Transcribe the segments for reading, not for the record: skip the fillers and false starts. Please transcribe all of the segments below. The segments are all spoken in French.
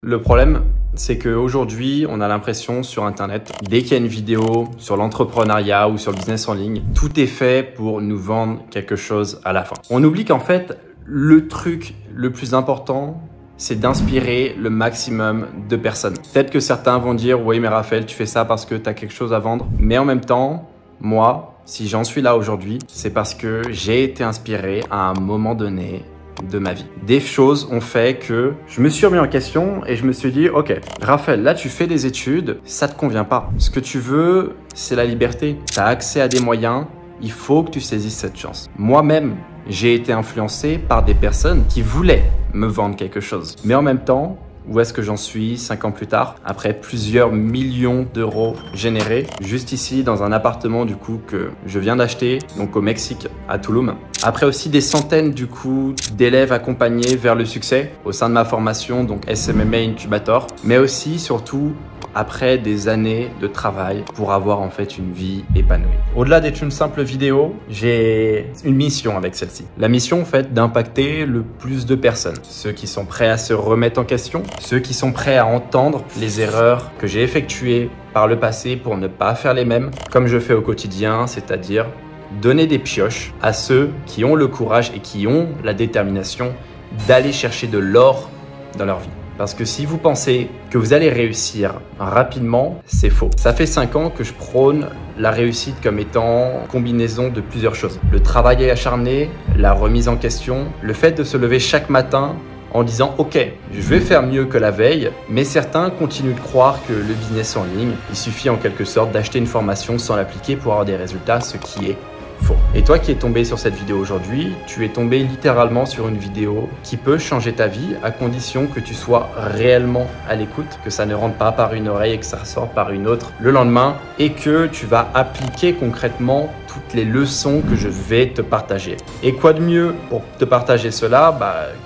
Le problème, c'est qu'aujourd'hui, on a l'impression sur Internet, dès qu'il y a une vidéo sur l'entrepreneuriat ou sur le business en ligne, tout est fait pour nous vendre quelque chose à la fin. On oublie qu'en fait, le truc le plus important, c'est d'inspirer le maximum de personnes. Peut-être que certains vont dire « Oui, mais Raphaël, tu fais ça parce que tu as quelque chose à vendre. » Mais en même temps, moi, si j'en suis là aujourd'hui, c'est parce que j'ai été inspiré à un moment donné de ma vie. Des choses ont fait que je me suis remis en question et je me suis dit, ok, Raphaël, là tu fais des études, ça te convient pas. Ce que tu veux, c'est la liberté. Tu as accès à des moyens, il faut que tu saisisses cette chance. Moi-même, j'ai été influencé par des personnes qui voulaient me vendre quelque chose. Mais en même temps, où est-ce que j'en suis 5 ans plus tard, après plusieurs millions d'euros générés, juste ici dans un appartement du coup que je viens d'acheter, donc au Mexique, à Tulum. Après aussi des centaines du coup d'élèves accompagnés vers le succès au sein de ma formation, donc SMMA Incubator, mais aussi surtout après des années de travail pour avoir en fait une vie épanouie. Au-delà d'être une simple vidéo, j'ai une mission avec celle-ci. La mission en fait d'impacter le plus de personnes. Ceux qui sont prêts à se remettre en question, ceux qui sont prêts à entendre les erreurs que j'ai effectuées par le passé pour ne pas faire les mêmes, comme je fais au quotidien, c'est-à-dire donner des pioches à ceux qui ont le courage et qui ont la détermination d'aller chercher de l'or dans leur vie. Parce que si vous pensez que vous allez réussir rapidement, c'est faux. Ça fait 5 ans que je prône la réussite comme étant combinaison de plusieurs choses. Le travail acharné, la remise en question, le fait de se lever chaque matin en disant « Ok, je vais faire mieux que la veille », mais certains continuent de croire que le business en ligne, il suffit en quelque sorte d'acheter une formation sans l'appliquer pour avoir des résultats, ce qui est faux. Et toi qui es tombé sur cette vidéo aujourd'hui, tu es tombé littéralement sur une vidéo qui peut changer ta vie à condition que tu sois réellement à l'écoute, que ça ne rentre pas par une oreille et que ça ressort par une autre le lendemain et que tu vas appliquer concrètement toutes les leçons que je vais te partager. Et quoi de mieux pour te partager cela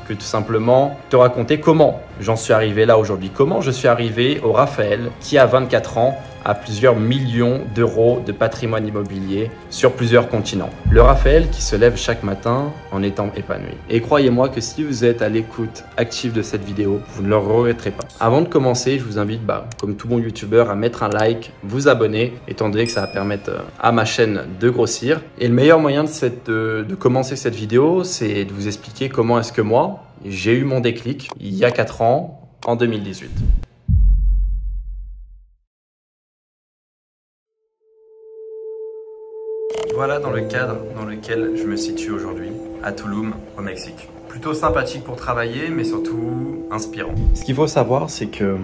que tout simplement te raconter comment j'en suis arrivé là aujourd'hui, comment je suis arrivé au Raphaël qui a 24 ans à plusieurs millions d'euros de patrimoine immobilier sur plusieurs continents. Le Raphaël qui se lève chaque matin en étant épanoui. Et croyez-moi que si vous êtes à l'écoute active de cette vidéo, vous ne le regretterez pas. Avant de commencer, je vous invite, comme tout bon youtubeur, à mettre un like, vous abonner, étant donné que ça va permettre à ma chaîne de grossir. Et le meilleur moyen de commencer cette vidéo, c'est de vous expliquer comment est-ce que moi, j'ai eu mon déclic il y a 4 ans, en 2018. Voilà dans le cadre dans lequel je me situe aujourd'hui, à Tulum, au Mexique. Plutôt sympathique pour travailler, mais surtout inspirant. Ce qu'il faut savoir, c'est que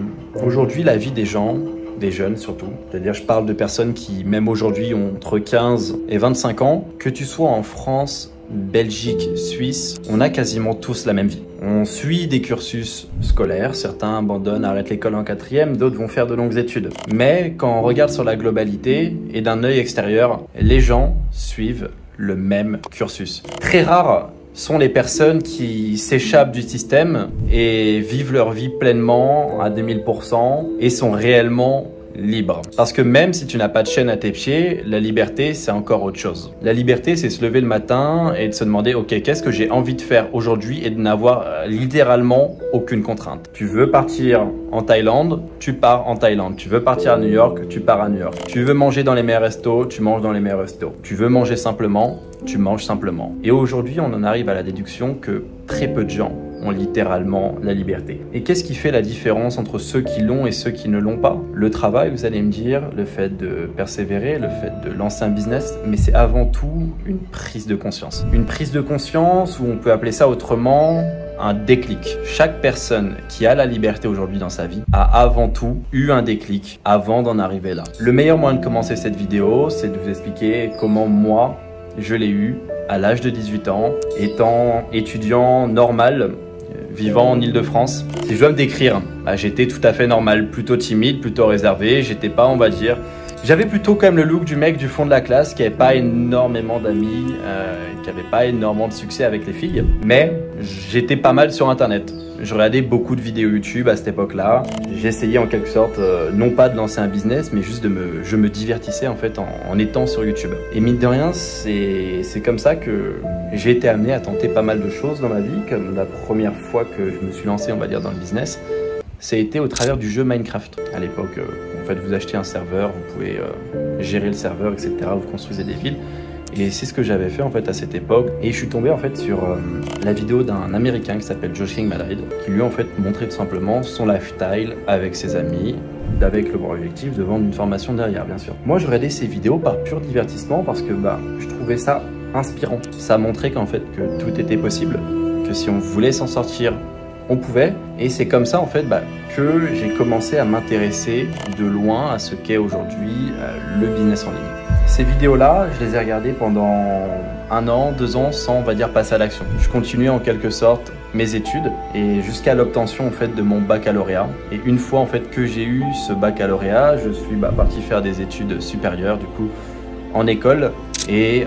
aujourd'hui, la vie des gens, des jeunes surtout, c'est-à-dire je parle de personnes qui, même aujourd'hui, ont entre 15 et 25 ans, que tu sois en France, Belgique, Suisse, on a quasiment tous la même vie. On suit des cursus scolaires, certains abandonnent, arrêtent l'école en 4e, d'autres vont faire de longues études. Mais quand on regarde sur la globalité et d'un œil extérieur, les gens suivent le même cursus. Très rares sont les personnes qui s'échappent du système et vivent leur vie pleinement à 2000% et sont réellement libre. Parce que même si tu n'as pas de chaîne à tes pieds, la liberté, c'est encore autre chose. La liberté, c'est se lever le matin et de se demander, ok, qu'est-ce que j'ai envie de faire aujourd'hui et de n'avoir littéralement aucune contrainte. Tu veux partir en Thaïlande, tu pars en Thaïlande. Tu veux partir à New York, tu pars à New York. Tu veux manger dans les meilleurs restos, tu manges dans les meilleurs restos. Tu veux manger simplement, tu manges simplement. Et aujourd'hui, on en arrive à la déduction que très peu de gens ont littéralement la liberté. Et qu'est-ce qui fait la différence entre ceux qui l'ont et ceux qui ne l'ont pas? Le travail, vous allez me dire, le fait de persévérer, le fait de lancer un business, mais c'est avant tout une prise de conscience. Une prise de conscience, ou on peut appeler ça autrement, un déclic. Chaque personne qui a la liberté aujourd'hui dans sa vie a avant tout eu un déclic avant d'en arriver là. Le meilleur moyen de commencer cette vidéo, c'est de vous expliquer comment moi, je l'ai eu à l'âge de 18 ans, étant étudiant normal, vivant en Île-de-France. Si je dois me décrire, j'étais tout à fait normal, plutôt timide, plutôt réservé. J'étais pas, on va dire... J'avais plutôt quand même le look du mec du fond de la classe qui n'avait pas énormément d'amis, qui n'avait pas énormément de succès avec les filles. Mais j'étais pas mal sur Internet. Je regardais beaucoup de vidéos YouTube à cette époque-là. J'essayais en quelque sorte, non pas de lancer un business, mais juste je me divertissais en fait en étant sur YouTube. Et mine de rien, c'est comme ça que j'ai été amené à tenter pas mal de choses dans ma vie, comme la première fois que je me suis lancé, on va dire, dans le business. ça a été au travers du jeu Minecraft. À l'époque, en fait, vous achetez un serveur, vous pouvez gérer le serveur, etc. Vous construisez des villes. Et c'est ce que j'avais fait en fait à cette époque. Et je suis tombé en fait sur la vidéo d'un Américain qui s'appelle Josh King Madrid, qui lui en fait montrait tout simplement son lifestyle avec ses amis, avec le bon objectif de vendre une formation derrière, bien sûr. Moi, je regardais ces vidéos par pur divertissement parce que je trouvais ça inspirant. Ça montrait qu'en fait que tout était possible, que si on voulait s'en sortir, on pouvait. Et c'est comme ça en fait que j'ai commencé à m'intéresser de loin à ce qu'est aujourd'hui le business en ligne. Ces vidéos-là, je les ai regardées pendant 1 an, 2 ans sans, on va dire, passer à l'action. Je continuais en quelque sorte mes études et jusqu'à l'obtention en fait de mon baccalauréat. Et une fois en fait que j'ai eu ce baccalauréat, je suis parti faire des études supérieures du coup en école. Et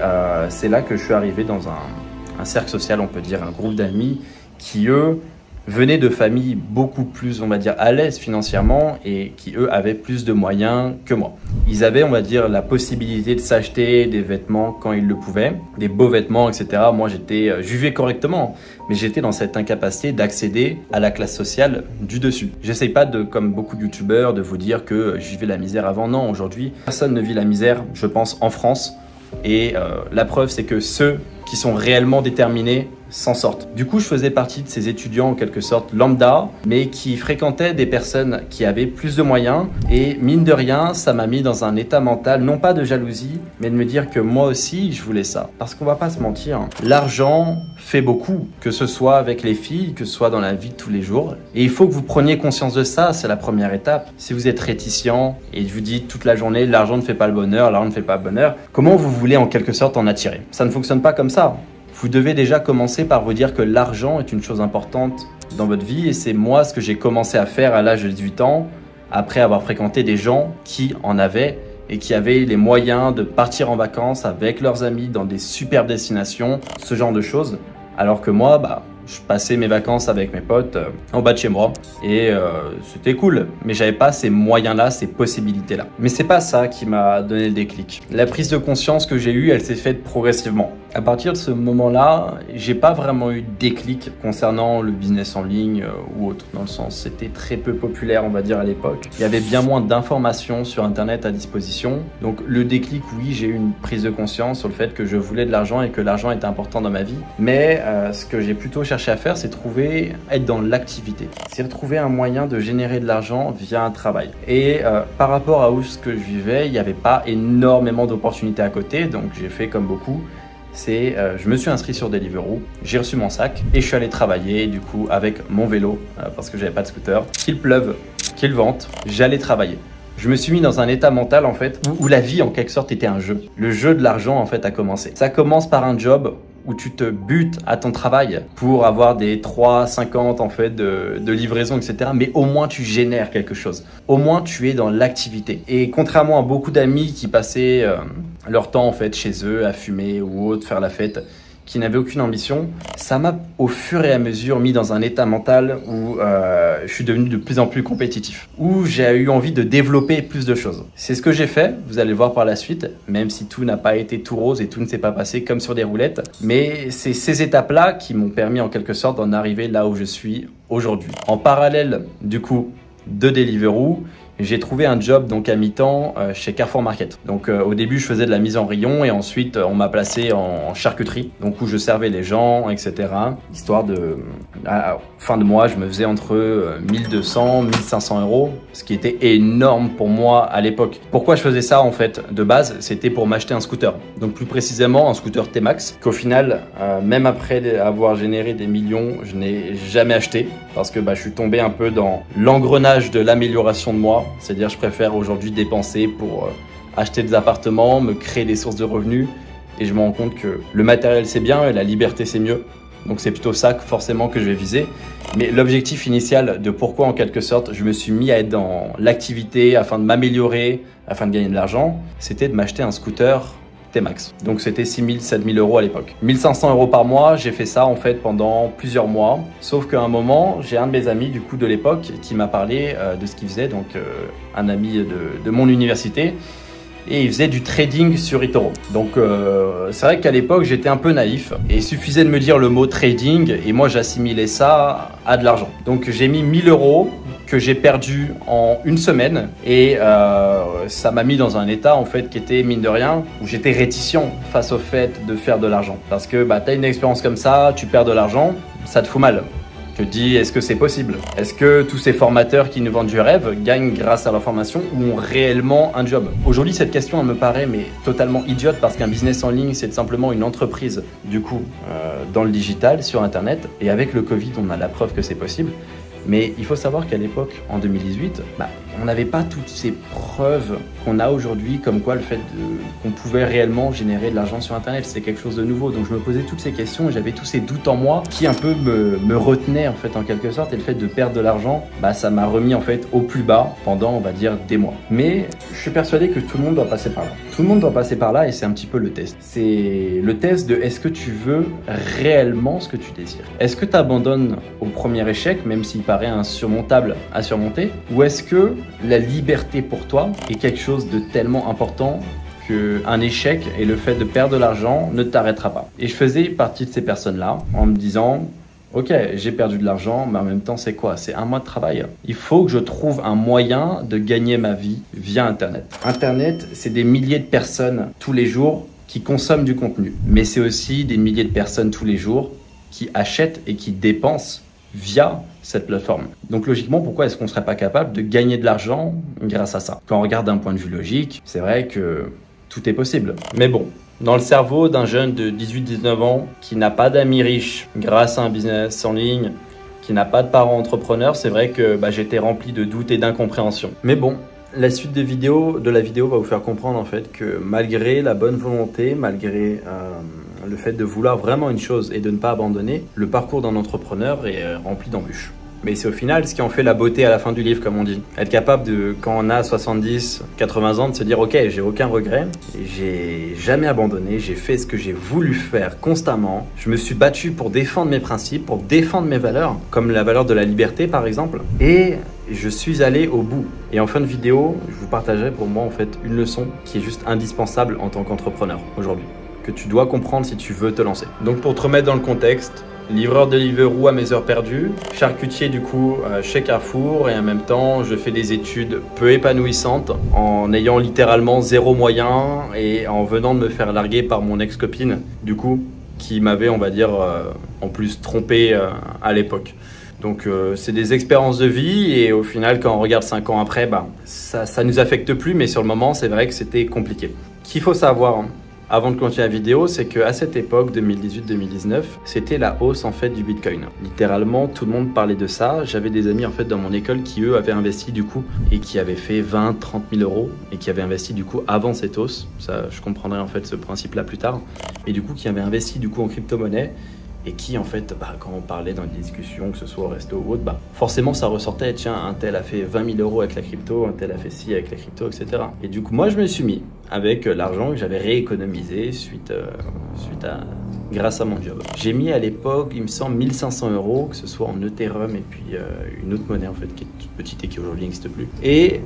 c'est là que je suis arrivé dans un cercle social, on peut dire, un groupe d'amis qui eux venaient de familles beaucoup plus, on va dire, à l'aise financièrement et qui, eux, avaient plus de moyens que moi. Ils avaient, on va dire, la possibilité de s'acheter des vêtements quand ils le pouvaient, des beaux vêtements, etc. Moi, je vivais correctement, mais j'étais dans cette incapacité d'accéder à la classe sociale du dessus. J'essaye pas comme beaucoup de youtubeurs, de vous dire que je vivais la misère avant. Non, aujourd'hui, personne ne vit la misère, je pense, en France. Et la preuve, c'est que ceux qui sont réellement déterminés s'en sortent. Du coup, je faisais partie de ces étudiants en quelque sorte lambda, mais qui fréquentaient des personnes qui avaient plus de moyens. Et mine de rien, ça m'a mis dans un état mental, non pas de jalousie, mais de me dire que moi aussi, je voulais ça. Parce qu'on va pas se mentir, l'argent fait beaucoup, que ce soit avec les filles, que ce soit dans la vie de tous les jours. Et il faut que vous preniez conscience de ça, c'est la première étape. Si vous êtes réticent et je vous dis toute la journée, l'argent ne fait pas le bonheur, l'argent ne fait pas le bonheur, comment vous voulez en quelque sorte en attirer? Ça ne fonctionne pas comme ça. Vous devez déjà commencer par vous dire que l'argent est une chose importante dans votre vie et c'est moi ce que j'ai commencé à faire à l'âge de 18 ans après avoir fréquenté des gens qui en avaient et qui avaient les moyens de partir en vacances avec leurs amis dans des superbes destinations, ce genre de choses. Alors que moi, je passais mes vacances avec mes potes en bas de chez moi et c'était cool, mais j'avais pas ces moyens-là, ces possibilités-là. Mais c'est pas ça qui m'a donné le déclic. La prise de conscience que j'ai eue, elle s'est faite progressivement. À partir de ce moment-là, j'ai pas vraiment eu de déclic concernant le business en ligne ou autre, dans le sens c'était très peu populaire, on va dire à l'époque. Il y avait bien moins d'informations sur Internet à disposition. Donc le déclic, oui, j'ai eu une prise de conscience sur le fait que je voulais de l'argent et que l'argent était important dans ma vie. Mais ce que j'ai plutôt cherché à faire, c'est être dans l'activité. C'est trouver un moyen de générer de l'argent via un travail. Et par rapport à où ce que je vivais, il n'y avait pas énormément d'opportunités à côté, donc j'ai fait comme beaucoup. Je me suis inscrit sur Deliveroo, j'ai reçu mon sac et je suis allé travailler du coup avec mon vélo parce que j'avais pas de scooter. Qu'il pleuve, qu'il vente, j'allais travailler. Je me suis mis dans un état mental en fait où la vie en quelque sorte était un jeu. Le jeu de l'argent en fait a commencé. Ça commence par un job où tu te butes à ton travail pour avoir des 3,50 en fait de livraison, etc. Mais au moins tu génères quelque chose. Au moins tu es dans l'activité. Et contrairement à beaucoup d'amis qui passaient leur temps en fait chez eux à fumer ou autre, faire la fête, qui n'avaient aucune ambition, ça m'a au fur et à mesure mis dans un état mental où je suis devenu de plus en plus compétitif, où j'ai eu envie de développer plus de choses. C'est ce que j'ai fait, vous allez le voir par la suite, même si tout n'a pas été tout rose et tout ne s'est pas passé comme sur des roulettes, mais c'est ces étapes-là qui m'ont permis en quelque sorte d'en arriver là où je suis aujourd'hui. En parallèle du coup de Deliveroo, j'ai trouvé un job donc à mi-temps chez Carrefour Market. Donc au début je faisais de la mise en rayon et ensuite on m'a placé en charcuterie, donc où je servais les gens, etc. Histoire de, à fin de mois, je me faisais entre 1200 1500 euros, ce qui était énorme pour moi à l'époque. Pourquoi je faisais ça en fait de base? C'était pour m'acheter un scooter, donc plus précisément un scooter T-Max qu'au final, même après avoir généré des millions, je n'ai jamais acheté parce que je suis tombé un peu dans l'engrenage de l'amélioration de moi. C'est-à-dire je préfère aujourd'hui dépenser pour acheter des appartements, me créer des sources de revenus et je me rends compte que le matériel c'est bien et la liberté c'est mieux. Donc c'est plutôt ça forcément que je vais viser. Mais l'objectif initial de pourquoi en quelque sorte je me suis mis à être dans l'activité afin de m'améliorer, afin de gagner de l'argent, c'était de m'acheter un scooter T-Max. Donc c'était 6 000, 7 000 euros à l'époque. 1 500 euros par mois, j'ai fait ça en fait pendant plusieurs mois. Sauf qu'à un moment, j'ai un de mes amis du coup de l'époque qui m'a parlé de ce qu'il faisait, donc un ami de mon université. Et il faisait du trading sur eToro. Donc c'est vrai qu'à l'époque j'étais un peu naïf et il suffisait de me dire le mot trading et moi j'assimilais ça à de l'argent. Donc j'ai mis 1 000 euros que j'ai perdu en une semaine et ça m'a mis dans un état en fait qui était mine de rien où j'étais réticent face au fait de faire de l'argent parce que tu as une expérience comme ça, tu perds de l'argent, ça te fout mal. Tu te dis, est-ce que c'est possible? Est-ce que tous ces formateurs qui nous vendent du rêve gagnent grâce à leur formation ou ont réellement un job? Aujourd'hui, cette question, elle me paraît mais totalement idiote parce qu'un business en ligne, c'est simplement une entreprise, du coup, dans le digital, sur Internet. Et avec le Covid, on a la preuve que c'est possible. Mais il faut savoir qu'à l'époque, en 2018, on n'avait pas toutes ces preuves qu'on a aujourd'hui, comme quoi le fait qu'on pouvait réellement générer de l'argent sur Internet, c'est quelque chose de nouveau. Donc je me posais toutes ces questions et j'avais tous ces doutes en moi qui un peu me retenaient en fait en quelque sorte. Et le fait de perdre de l'argent, ça m'a remis en fait au plus bas pendant, on va dire, des mois. Mais je suis persuadé que tout le monde doit passer par là. Tout le monde doit passer par là et c'est un petit peu le test. C'est le test de est-ce que tu veux réellement ce que tu désires? Est-ce que tu abandonnes au premier échec, même s'il paraît insurmontable à surmonter, ou est-ce que la liberté pour toi est quelque chose de tellement important qu'un échec et le fait de perdre de l'argent ne t'arrêtera pas? Et je faisais partie de ces personnes-là en me disant ok, j'ai perdu de l'argent, mais en même temps, c'est quoi? C'est un mois de travail. Il faut que je trouve un moyen de gagner ma vie via Internet. Internet, c'est des milliers de personnes tous les jours qui consomment du contenu, mais c'est aussi des milliers de personnes tous les jours qui achètent et qui dépensent via cette plateforme. Donc logiquement, pourquoi est-ce qu'on ne serait pas capable de gagner de l'argent grâce à ça? Quand on regarde d'un point de vue logique, c'est vrai que tout est possible. Mais bon, dans le cerveau d'un jeune de 18-19 ans qui n'a pas d'amis riches grâce à un business en ligne, qui n'a pas de parents entrepreneurs, c'est vrai que j'étais rempli de doutes et d'incompréhension. Mais bon, la suite de la vidéo va vous faire comprendre en fait que malgré la bonne volonté, malgré le fait de vouloir vraiment une chose et de ne pas abandonner, le parcours d'un entrepreneur est rempli d'embûches. Mais c'est au final ce qui en fait la beauté à la fin du livre, comme on dit. Être capable de, quand on a 70, 80 ans, de se dire ok, j'ai aucun regret, j'ai jamais abandonné, j'ai fait ce que j'ai voulu faire constamment, je me suis battu pour défendre mes principes, pour défendre mes valeurs, comme la valeur de la liberté par exemple, et je suis allé au bout. Et en fin de vidéo, je vous partagerai pour moi en fait une leçon qui est juste indispensable en tant qu'entrepreneur aujourd'hui, que tu dois comprendre si tu veux te lancer. Donc pour te remettre dans le contexte, livreur de Deliveroo à mes heures perdues, charcutier du coup chez Carrefour et en même temps je fais des études peu épanouissantes en ayant littéralement zéro moyen et en venant de me faire larguer par mon ex-copine du coup qui m'avait on va dire en plus trompé à l'époque. Donc c'est des expériences de vie et au final quand on regarde 5 ans après, ça nous affecte plus mais sur le moment c'est vrai que c'était compliqué. Qu'il faut savoir avant de continuer la vidéo, c'est qu'à cette époque, 2018-2019, c'était la hausse en fait du Bitcoin. Littéralement, tout le monde parlait de ça. J'avais des amis en fait dans mon école qui eux avaient investi du coup et qui avaient fait 20, 30 000 euros et qui avaient investi du coup avant cette hausse. Ça, je comprendrai en fait ce principe-là plus tard. Et du coup, qui avaient investi du coup en crypto-monnaie. Et qui en fait, quand on parlait dans des discussions, que ce soit au resto ou autre, forcément ça ressortait, tiens, un tel a fait 20 000 euros avec la crypto, un tel a fait ci avec la crypto, etc. Et du coup, moi je me suis mis avec l'argent que j'avais rééconomisé grâce à mon job. J'ai mis à l'époque, il me semble, 1500 euros, que ce soit en Ethereum et puis une autre monnaie en fait qui est toute petite et qui aujourd'hui n'existe plus. Et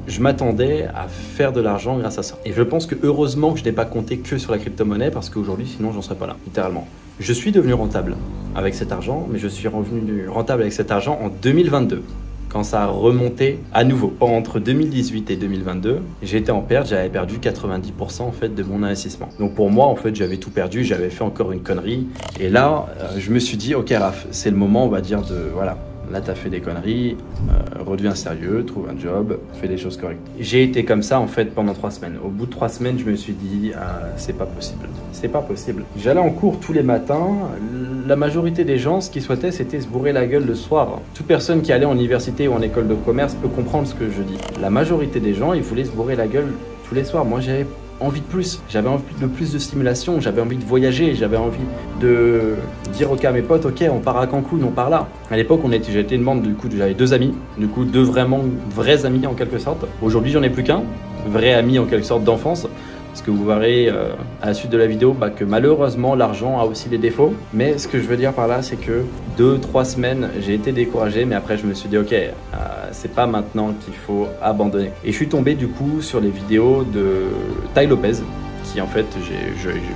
je m'attendais à faire de l'argent grâce à ça. Et je pense que heureusement que je n'ai pas compté que sur la crypto-monnaie parce qu'aujourd'hui, sinon, j'en serais pas là, littéralement. Je suis devenu rentable avec cet argent, mais je suis revenu rentable avec cet argent en 2022, quand ça a remonté à nouveau. Entre 2018 et 2022, j'étais en perte, j'avais perdu 90% en fait de mon investissement. Donc pour moi, en fait, j'avais tout perdu, j'avais fait encore une connerie. Et là, je me suis dit, ok Raph, c'est le moment, on va dire, de voilà. Là, tu as fait des conneries, redeviens sérieux, trouve un job, fais des choses correctes. J'ai été comme ça en fait pendant 3 semaines. Au bout de 3 semaines, je me suis dit, c'est pas possible. C'est pas possible. J'allais en cours tous les matins. La majorité des gens, ce qu'ils souhaitaient, c'était se bourrer la gueule le soir. Toute personne qui allait en université ou en école de commerce peut comprendre ce que je dis. La majorité des gens, ils voulaient se bourrer la gueule tous les soirs. Moi, j'avais envie de plus, j'avais envie de plus de stimulation, j'avais envie de voyager, j'avais envie de dire ok à mes potes, ok on part à Cancun, on part là. À l'époque j'étais une bande, du coup j'avais 2 amis, du coup 2 vraiment vrais amis en quelque sorte. Aujourd'hui j'en ai plus qu'un, vrai ami en quelque sorte d'enfance. Parce que vous verrez à la suite de la vidéo que malheureusement l'argent a aussi des défauts. Mais ce que je veux dire par là, c'est que 2-3 semaines, j'ai été découragé, mais après je me suis dit ok, c'est pas maintenant qu'il faut abandonner. Et je suis tombé du coup sur les vidéos de Tai Lopez, qui en fait,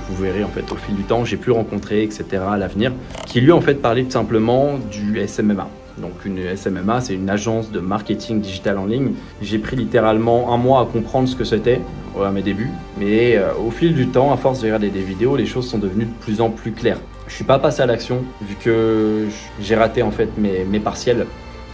vous verrez en fait au fil du temps, j'ai pu rencontrer, etc. à l'avenir, qui lui en fait parlait tout simplement du SMMA. Donc une SMMA, c'est une agence de marketing digital en ligne. J'ai pris littéralement un mois à comprendre ce que c'était à mes débuts. Mais au fil du temps, à force de regarder des vidéos, les choses sont devenues de plus en plus claires. Je suis pas passé à l'action vu que j'ai raté en fait mes partiels.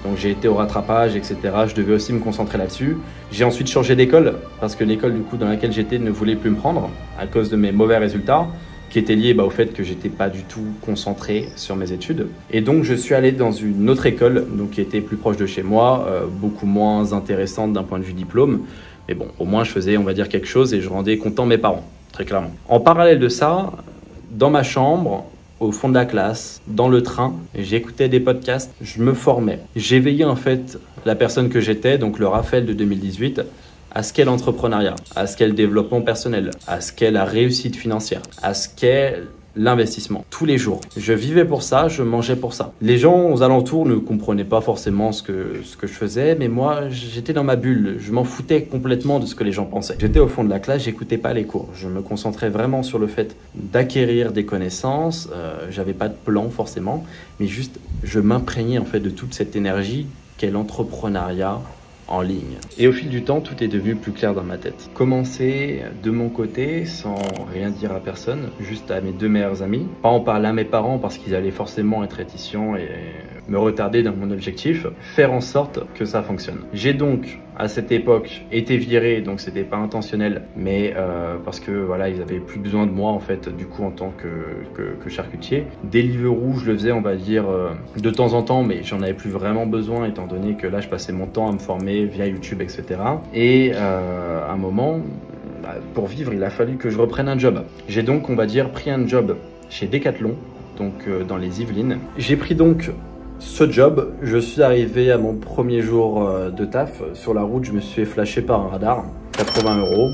Donc j'ai été au rattrapage, etc. Je devais aussi me concentrer là-dessus. J'ai ensuite changé d'école parce que l'école du coup dans laquelle j'étais ne voulait plus me prendre à cause de mes mauvais résultats, qui étaient liés au fait que j'étais pas du tout concentré sur mes études. Et donc je suis allé dans une autre école, donc qui était plus proche de chez moi, beaucoup moins intéressante d'un point de vue diplôme. Mais bon, au moins je faisais, on va dire, quelque chose et je rendais content mes parents, très clairement. En parallèle de ça, dans ma chambre, au fond de la classe, dans le train, j'écoutais des podcasts, je me formais. J'éveillais en fait la personne que j'étais, donc le Raphaël de 2018, à ce qu'est l'entrepreneuriat, à ce qu'est le développement personnel, à ce qu'est la réussite financière, à ce qu'est l'investissement. Tous les jours, je vivais pour ça, je mangeais pour ça. Les gens aux alentours ne comprenaient pas forcément ce que je faisais, mais moi, j'étais dans ma bulle. Je m'en foutais complètement de ce que les gens pensaient. J'étais au fond de la classe, j'écoutais pas les cours. Je me concentrais vraiment sur le fait d'acquérir des connaissances. J'avais pas de plan forcément, mais juste, je m'imprégnais en fait de toute cette énergie qu'est l'entrepreneuriat en ligne. Et au fil du temps, tout est devenu plus clair dans ma tête. Commencer de mon côté, sans rien dire à personne, juste à mes deux meilleurs amis. Pas en parler à mes parents parce qu'ils allaient forcément être réticents et me retarder dans mon objectif. Faire en sorte que ça fonctionne. J'ai donc, à cette époque, été viré, donc c'était pas intentionnel, mais parce que voilà, ils avaient plus besoin de moi en fait, du coup en tant que charcutier. Deliveroo, je le faisais, on va dire, de temps en temps, mais j'en avais plus vraiment besoin étant donné que là, je passais mon temps à me former via YouTube, etc. Et à un moment, pour vivre, il a fallu que je reprenne un job. J'ai donc, on va dire, pris un job chez Decathlon, donc dans les Yvelines. J'ai pris donc ce job. Je suis arrivé à mon premier jour de taf. Sur la route, je me suis fait flasher par un radar, 80 €. Bon,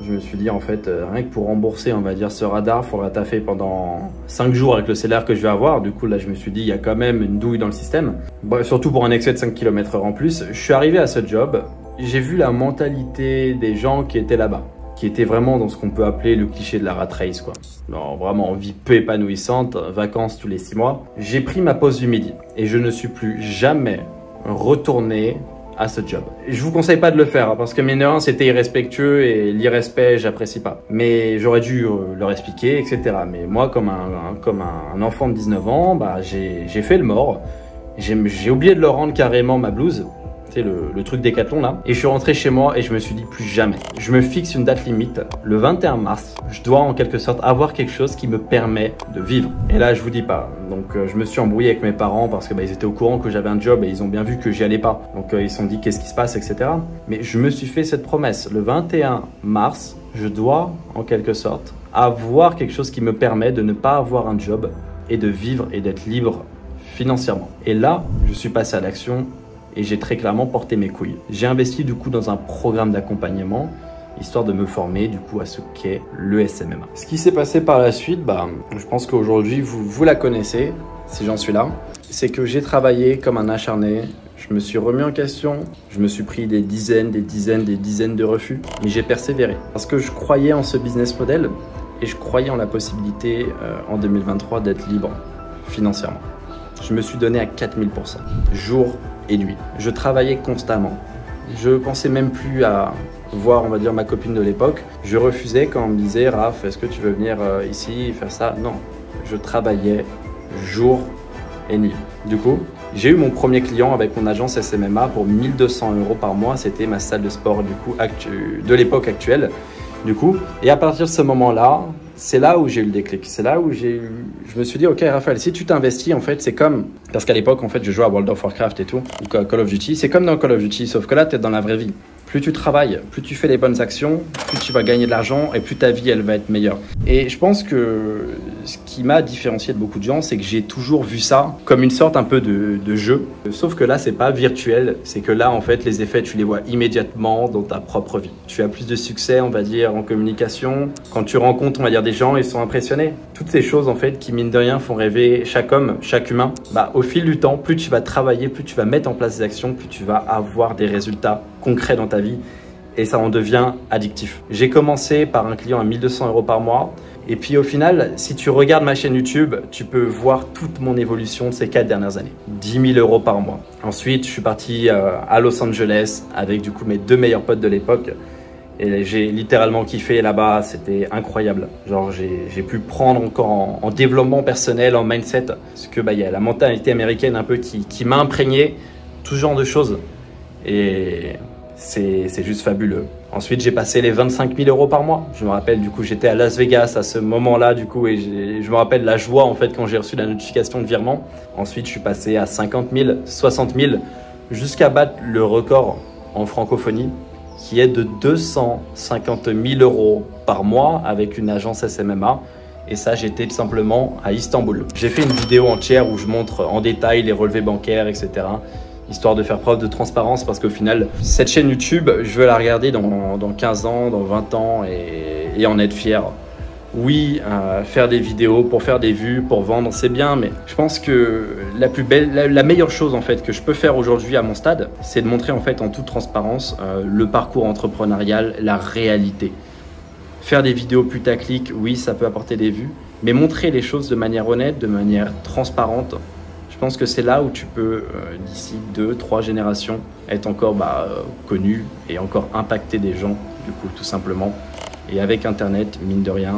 je me suis dit, en fait, rien que pour rembourser, on va dire, ce radar, il faudra taffer pendant 5 jours avec le salaire que je vais avoir. Du coup, là, je me suis dit, il y a quand même une douille dans le système. Bon, surtout pour un excès de 5 km/h en plus. Je suis arrivé à ce job. J'ai vu la mentalité des gens qui étaient là-bas, qui étaient vraiment dans ce qu'on peut appeler le cliché de la rat race, quoi. Non, vraiment, vie peu épanouissante, vacances tous les 6 mois. J'ai pris ma pause du midi et je ne suis plus jamais retourné à ce job. Je vous conseille pas de le faire parce que mine de rien, c'était irrespectueux et l'irrespect, j'apprécie pas. Mais j'aurais dû leur expliquer, etc. Mais moi, comme un enfant de 19 ans, bah, j'ai fait le mort. J'ai oublié de leur rendre carrément ma blouse. Le truc Decathlon là, et je suis rentré chez moi et je me suis dit plus jamais. Je me fixe une date limite, le 21 mars, je dois en quelque sorte avoir quelque chose qui me permet de vivre. Et là je vous dis pas, donc je me suis embrouillé avec mes parents parce que ils étaient au courant que j'avais un job et ils ont bien vu que j'y allais pas, donc ils se sont dit qu'est-ce qui se passe, etc. Mais je me suis fait cette promesse, le 21 mars, je dois en quelque sorte avoir quelque chose qui me permet de ne pas avoir un job et de vivre et d'être libre financièrement. Et là, je suis passé à l'action. Et j'ai très clairement porté mes couilles. J'ai investi du coup dans un programme d'accompagnement, histoire de me former du coup à ce qu'est le SMMA. Ce qui s'est passé par la suite, je pense qu'aujourd'hui vous la connaissez, si j'en suis là. C'est que j'ai travaillé comme un acharné, je me suis remis en question, je me suis pris des dizaines de refus, mais j'ai persévéré. Parce que je croyais en ce business model et je croyais en la possibilité en 2023 d'être libre financièrement. Je me suis donné à 4000%, jour et nuit. Je travaillais constamment. Je pensais même plus à voir, on va dire, ma copine de l'époque. Je refusais quand on me disait « Raph, est-ce que tu veux venir ici, faire ça ?» Non, je travaillais jour et nuit. Du coup, j'ai eu mon premier client avec mon agence SMMA pour 1200 € par mois. C'était ma salle de sport du coup, de l'époque actuelle. Du coup, et à partir de ce moment-là, c'est là où j'ai eu le déclic. C'est là où je me suis dit, ok Raphaël, si tu t'investis, en fait, c'est comme, parce qu'à l'époque, en fait, je jouais à World of Warcraft et tout, ou Call of Duty, c'est comme dans Call of Duty, sauf que là, tu es dans la vraie vie. Plus tu travailles, plus tu fais les bonnes actions, plus tu vas gagner de l'argent et plus ta vie, elle va être meilleure. Et je pense que ce qui m'a différencié de beaucoup de gens, c'est que j'ai toujours vu ça comme une sorte un peu de jeu. Sauf que là, c'est pas virtuel. C'est que là, en fait, les effets, tu les vois immédiatement dans ta propre vie. Tu as plus de succès, on va dire, en communication. Quand tu rencontres, on va dire, des gens, ils sont impressionnés. Toutes ces choses, en fait, qui, mine de rien, font rêver chaque homme, chaque humain. Au fil du temps, plus tu vas travailler, plus tu vas mettre en place des actions, plus tu vas avoir des résultats concrets dans ta vie et ça en devient addictif. J'ai commencé par un client à 1200 € par mois Et puis au final, si tu regardes ma chaîne YouTube, tu peux voir toute mon évolution de ces 4 dernières années. 10 000 euros par mois. Ensuite, je suis parti à Los Angeles avec du coup mes 2 meilleurs potes de l'époque. Et j'ai littéralement kiffé là-bas, c'était incroyable. Genre j'ai pu prendre encore en développement personnel, en mindset. Parce que y a la mentalité américaine un peu qui m'a imprégné, tout ce genre de choses. Et c'est juste fabuleux. Ensuite, j'ai passé les 25 000 euros par mois. Je me rappelle, du coup, j'étais à Las Vegas à ce moment-là, du coup, et je me rappelle la joie, en fait, quand j'ai reçu la notification de virement. Ensuite, je suis passé à 50 000, 60 000, jusqu'à battre le record en francophonie, qui est de 250 000 euros par mois avec une agence SMMA. Et ça, j'étais tout simplement à Istanbul. J'ai fait une vidéo entière où je montre en détail les relevés bancaires, etc. Histoire de faire preuve de transparence parce qu'au final, cette chaîne YouTube, je veux la regarder dans 15 ans, dans 20 ans et en être fier. Oui, faire des vidéos pour faire des vues, pour vendre, c'est bien, mais je pense que la meilleure chose en fait que je peux faire aujourd'hui à mon stade, c'est de montrer en fait en toute transparence le parcours entrepreneurial, la réalité. Faire des vidéos putaclic, oui, ça peut apporter des vues, mais montrer les choses de manière honnête, de manière transparente. Je pense que c'est là où tu peux, d'ici 2-3 générations, être encore connu et encore impacter des gens, du coup, tout simplement. Et avec Internet, mine de rien,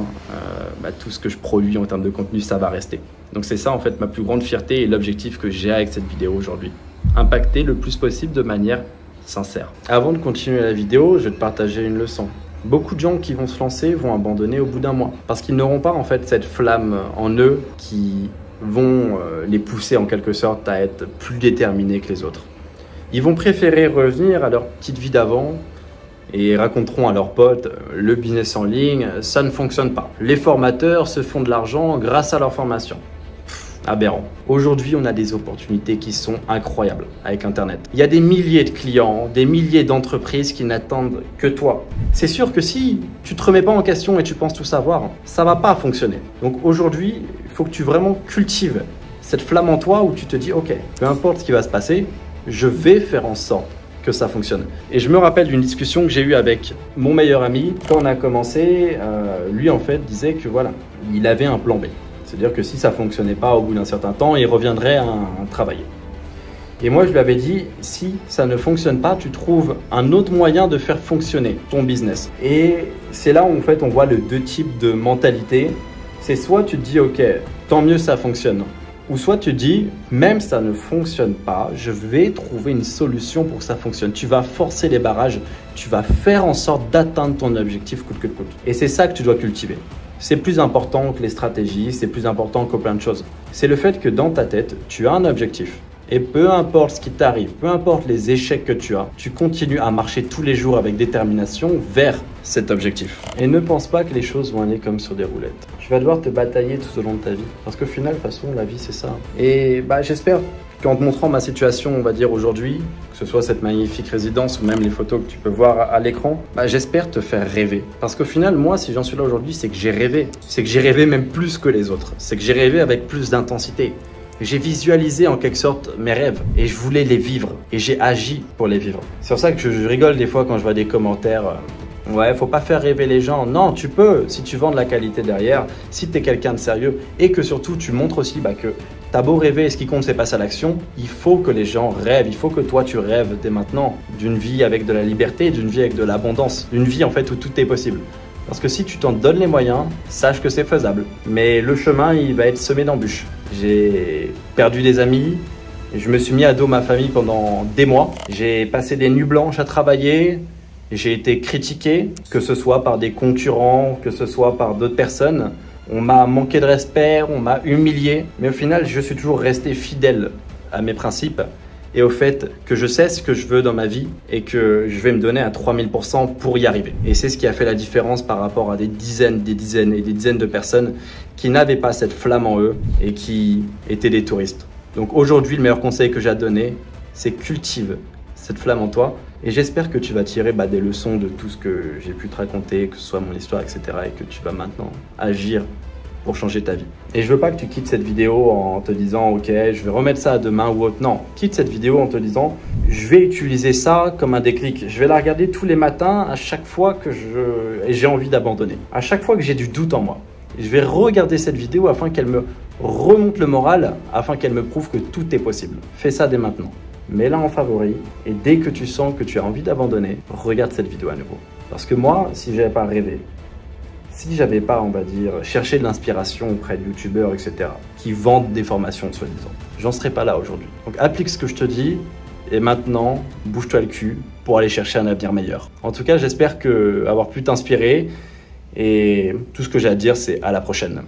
tout ce que je produis en termes de contenu, ça va rester. Donc c'est ça, en fait, ma plus grande fierté et l'objectif que j'ai avec cette vidéo aujourd'hui. Impacter le plus possible de manière sincère. Avant de continuer la vidéo, je vais te partager une leçon. Beaucoup de gens qui vont se lancer vont abandonner au bout d'un mois parce qu'ils n'auront pas, en fait, cette flamme en eux qui vont les pousser en quelque sorte à être plus déterminés que les autres. Ils vont préférer revenir à leur petite vie d'avant et raconteront à leurs potes le business en ligne, ça ne fonctionne pas. Les formateurs se font de l'argent grâce à leur formation. Aberrant. Aujourd'hui, on a des opportunités qui sont incroyables avec Internet. Il y a des milliers de clients, des milliers d'entreprises qui n'attendent que toi. C'est sûr que si tu ne te remets pas en question et tu penses tout savoir, ça ne va pas fonctionner. Donc aujourd'hui, il faut que tu vraiment cultives cette flamme en toi où tu te dis « Ok, peu importe ce qui va se passer, je vais faire en sorte que ça fonctionne. » Et je me rappelle d'une discussion que j'ai eue avec mon meilleur ami. Quand on a commencé, lui en fait disait que voilà, il avait un plan B. C'est-à-dire que si ça ne fonctionnait pas au bout d'un certain temps, il reviendrait à travailler. Et moi, je lui avais dit, si ça ne fonctionne pas, tu trouves un autre moyen de faire fonctionner ton business. Et c'est là où en fait, on voit les 2 types de mentalité. C'est soit tu te dis, ok, tant mieux ça fonctionne. Ou soit tu te dis, même ça ne fonctionne pas, je vais trouver une solution pour que ça fonctionne. Tu vas forcer les barrages, tu vas faire en sorte d'atteindre ton objectif coûte que coûte. Et c'est ça que tu dois cultiver. C'est plus important que les stratégies, c'est plus important que plein de choses. C'est le fait que dans ta tête, tu as un objectif. Et peu importe ce qui t'arrive, peu importe les échecs que tu as, tu continues à marcher tous les jours avec détermination vers cet objectif. Et ne pense pas que les choses vont aller comme sur des roulettes. Tu vas devoir te batailler tout au long de ta vie. Parce qu'au final, de toute façon, la vie, c'est ça. Et j'espère qu'en te montrant ma situation, on va dire aujourd'hui, que ce soit cette magnifique résidence ou même les photos que tu peux voir à l'écran, j'espère te faire rêver. Parce qu'au final, moi, si j'en suis là aujourd'hui, c'est que j'ai rêvé. C'est que j'ai rêvé même plus que les autres. C'est que j'ai rêvé avec plus d'intensité. J'ai visualisé en quelque sorte mes rêves et je voulais les vivre et j'ai agi pour les vivre. C'est pour ça que je rigole des fois quand je vois des commentaires ouais, faut pas faire rêver les gens. Non, tu peux si tu vends de la qualité derrière, si tu es quelqu'un de sérieux et que surtout tu montres aussi que t'as beau rêver et ce qui compte c'est passer à l'action, il faut que les gens rêvent, il faut que toi tu rêves dès maintenant d'une vie avec de la liberté, d'une vie avec de l'abondance, d'une vie en fait où tout est possible. Parce que si tu t'en donnes les moyens, sache que c'est faisable. Mais le chemin, il va être semé d'embûches. J'ai perdu des amis, et je me suis mis à dos ma famille pendant des mois. J'ai passé des nuits blanches à travailler, j'ai été critiqué, que ce soit par des concurrents, que ce soit par d'autres personnes. On m'a manqué de respect, on m'a humilié. Mais au final, je suis toujours resté fidèle à mes principes. Et au fait que je sais ce que je veux dans ma vie et que je vais me donner à 3000% pour y arriver. Et c'est ce qui a fait la différence par rapport à des dizaines et des dizaines de personnes qui n'avaient pas cette flamme en eux et qui étaient des touristes. Donc aujourd'hui, le meilleur conseil que j'ai à donner, c'est cultive cette flamme en toi. Et j'espère que tu vas tirer des leçons de tout ce que j'ai pu te raconter, que ce soit mon histoire, etc. Et que tu vas maintenant agir pour changer ta vie. Et je veux pas que tu quittes cette vidéo en te disant ok, je vais remettre ça à demain ou autre. Non, quitte cette vidéo en te disant je vais utiliser ça comme un déclic. Je vais la regarder tous les matins à chaque fois que j'ai envie d'abandonner. À chaque fois que j'ai du doute en moi. Je vais regarder cette vidéo afin qu'elle me remonte le moral, afin qu'elle me prouve que tout est possible. Fais ça dès maintenant. Mets-la en favori et dès que tu sens que tu as envie d'abandonner, regarde cette vidéo à nouveau. Parce que moi, si j'avais pas rêvé, si j'avais pas, on va dire, cherché de l'inspiration auprès de youtubeurs, etc., qui vendent des formations, soi-disant, j'en serais pas là aujourd'hui. Donc applique ce que je te dis et maintenant, bouge-toi le cul pour aller chercher un avenir meilleur. En tout cas, j'espère avoir pu t'inspirer et tout ce que j'ai à dire, c'est à la prochaine.